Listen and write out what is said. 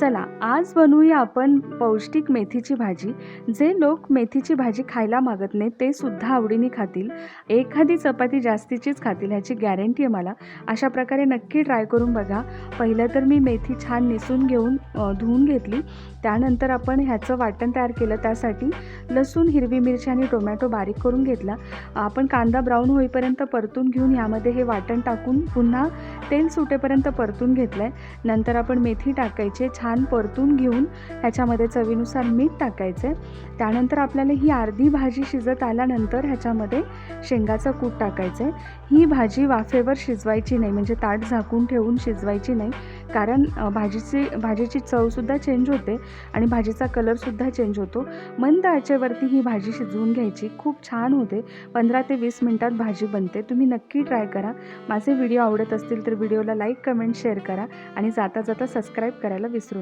चला आज बनवूया आपण पौष्टिक मेथीची भाजी. जे लोक मेथीची भाजी खायला मागत नाहीत ते सुद्धा आवडीने खातील. एखादी चपाती जास्तीचीच खातील ह्याची गॅरंटी आहे मला. अशा प्रकारे नक्की ट्राय करून बघा. पहिलं तर मी मेथी छान निसून घेऊन धुवून घेतली. त्यानंतर आपण ह्याचं वाटण तयार केलं. त्यासाठी लसूण, हिरवी मिरची आणि टोमॅटो बारीक करून घेतला. आपण कांदा ब्राऊन होईपर्यंत परतून घेऊन यामध्ये हे वाटण टाकून पुन्हा तेल सुटेपर्यंत परतून घेतलं आहे. नंतर आपण मेथी टाकायची, छान परतून घेऊन ह्याच्यामध्ये चवीनुसार मीठ टाकायचं आहे. त्यानंतर आपल्याला ही अर्धी भाजी शिजत आल्यानंतर ह्याच्यामध्ये शेंगाचं कूट टाकायचं आहे. ही भाजी वाफेवर शिजवायची नाही, म्हणजे ताट झाकून ठेवून शिजवायची नाही, कारण भाजीची चवसुद्धा चेंज होते आणि भाजीचा कलरसुद्धा चेंज होतो. मंद आचेवरती ही भाजी शिजवून घ्यायची. खूप छान होते. 15 ते 20 मिनिटात भाजी बनते. तुम्ही नक्की ट्राय करा. माझे व्हिडिओ आवडत असतील तर व्हिडिओला लाईक, कमेंट, शेअर करा आणि जाता जाता सबस्क्राईब करायला विसरू